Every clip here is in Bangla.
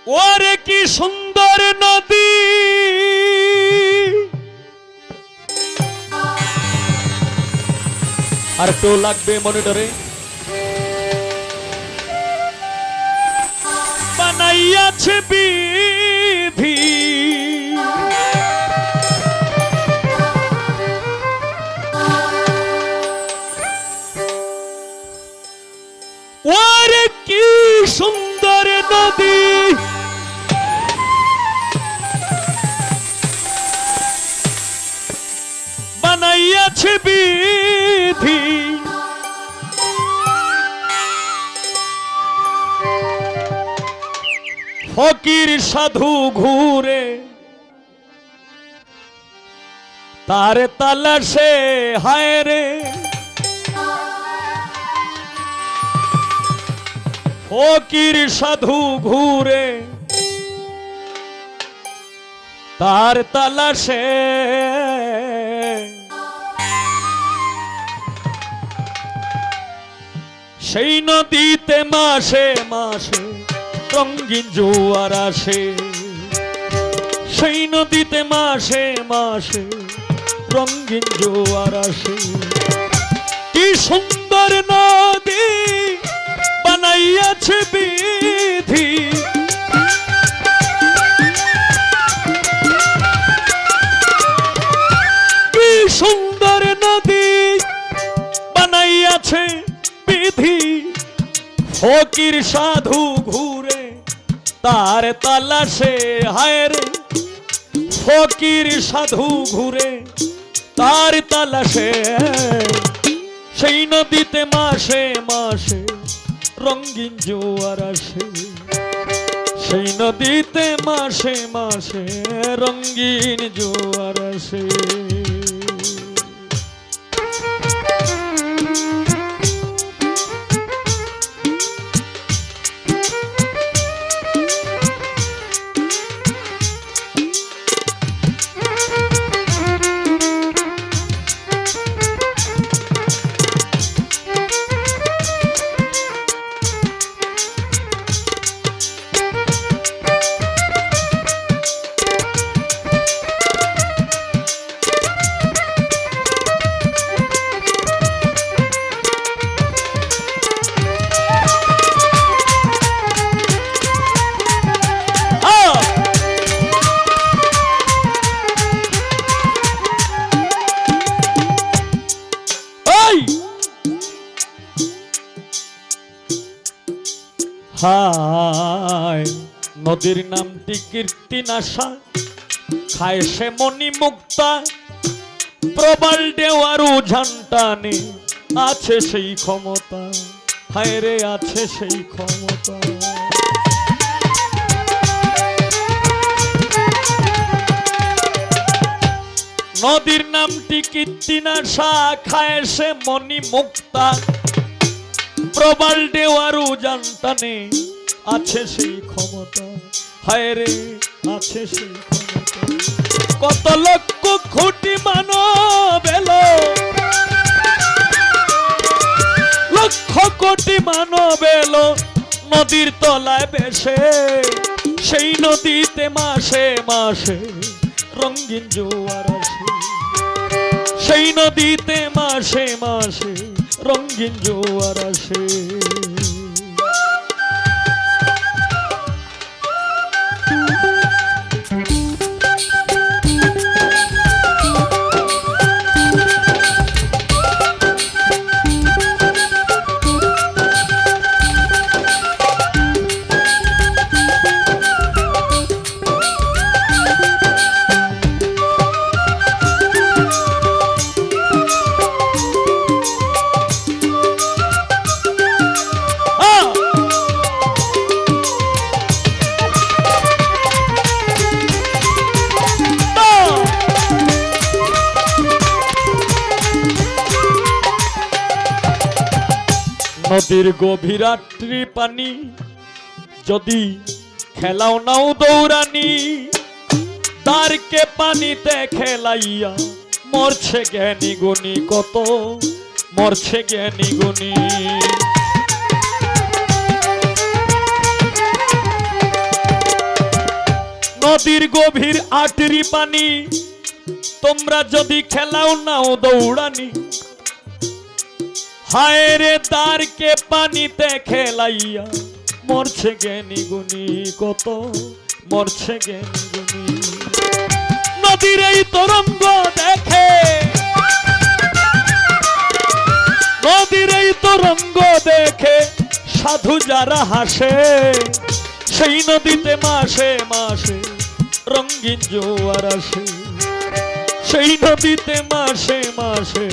ওরে কি সুন্দর নদী, আর তো লাগবে মনিটরে। বানাইয়াছে বিধি ওরে কি সুন্দর নদী, বানাইয়াছে বিধি ফকির সাধু ঘুরে তার তালাশে হায় রে, ফকির সাধু ঘুরে তার তালাশে, সেই নদীতে মাসে মাসে রঙিন জোয়ার আসে, সেই নদীতে মাসে মাসে রঙিন জোয়ার আসে। কি সুন্দর নদী বানাইয়াছে বিধি, কি সুন্দর নদী বানাইয়াছে বিধি ফকির সাধু ঘুরে তার তালাশে হায় রে, ফকির সাধু ঘুরে তার তালাশে, সেই নদীতে মাসে মাসে রঙিন জোয়ার আসে, সেই নদীতে মাসে মাসে রঙিন জোয়ার আসে। হায় নদীর নামটি কীর্তি নাশা, খায় সে মনি মুক্তা, প্রবল দেওয়ার উজান টানে আছে সেই ক্ষমতা, হায় রে আছে সেই ক্ষমতা। নদীর নামটি কীর্তি নাশা, খায় সে মনি মুক্তা, প্রবল দেওয়ার উজান টানে আছে সেই ক্ষমতা, হায় রে আছে সেই ক্ষমতা। কত লক্ষ কোটি মানব এলো, লক্ষ কোটি মানব এলো নদীর তলায় বেশে, সেই নদীতে মাসে মাসে রঙিন জোয়ার আসে, সেই নদীতে মাসে মাসে রঙিন জোয়ার আসে। নদীর গভীর রাত্রি পানি যদি খেলাও নাও দৌড়ানি, তারকে পানিতে খেলাইয়া মরছে জ্ঞানী গুণী, কত মরছে জ্ঞানী গুণী। নদীর গভীর আটরি পানি তোমরা যদি খেলাও নাও দৌড়ানি হায় রে তারকে পানিতে খেলাইয়া মরছে জ্ঞানী গুণী কত মরছে জ্ঞানী গুণী নদীর এই তরঙ্গ দেখে নদীর এই তরঙ্গ দেখে সাধু যারা হাসে সেই নদীতে মাসে মাসে রঙিন জোয়ার আসে সেই নদীতে মাসে মাসে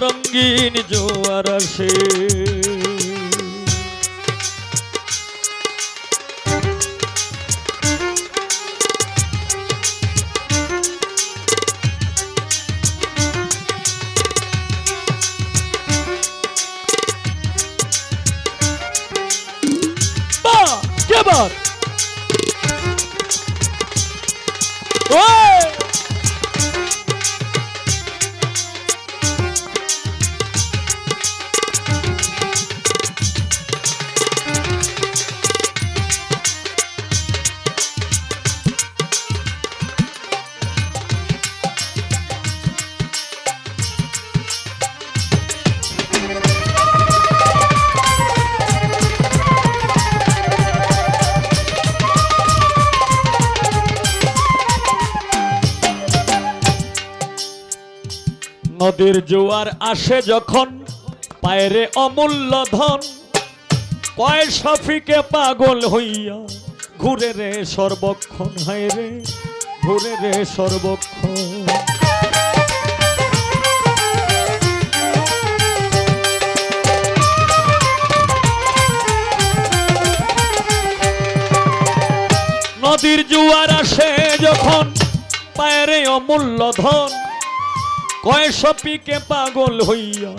রঙিন জোয়ার আসে क्या बात ओए নদীর জোয়ার আসে যখন পায়রে অমূল্য ধন কয় শফিকে পাগল হইয়া ঘুরে রে সর্বক্ষণ হায় রে ঘুরে রে সর্বক্ষণ নদীর জোয়ার আসে যখন পায়রে অমূল্য ধন কয় শফিকে পাগল হইয়া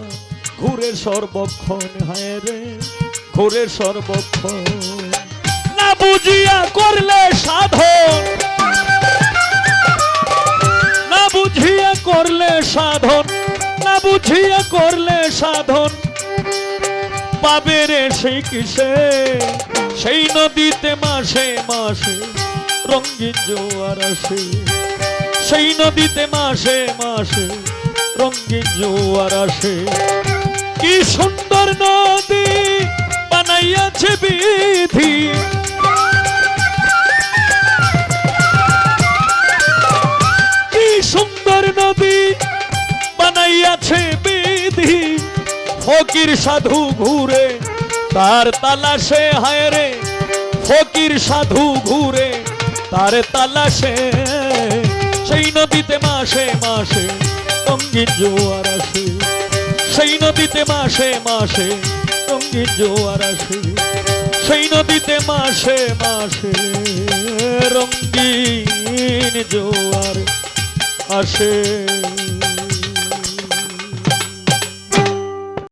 ঘুরে সর্বক্ষণ হায় রে ঘুরে সর্বক্ষণ না বুঝিয়া করলে সাধন না বুঝিয়া করলে সাধন না বুঝিয়া করলে সাধন পাবে রে সেই কিসে সেই নদীতে মাসে মাসে রঙিন জোয়ার আসে সেই নদীতে মাসে মাসে রঙিন জোয়ার আসে কি সুন্দর নদী বানাইয়াছে বিধি কি সুন্দর নদী বানাইয়াছে বিধি ফকির সাধু ঘুরে তার তালাশে হায় রে ফকির সাধু ঘুরে তার তালাশে সেই নদীতে মাসে মাসে রঙিন জোয়ার আসে সেই নদীতে মাসে মাসে রঙিন জোয়ার আসে সেই নদীতে মাসে মাসে রঙিন জোয়ার আসে।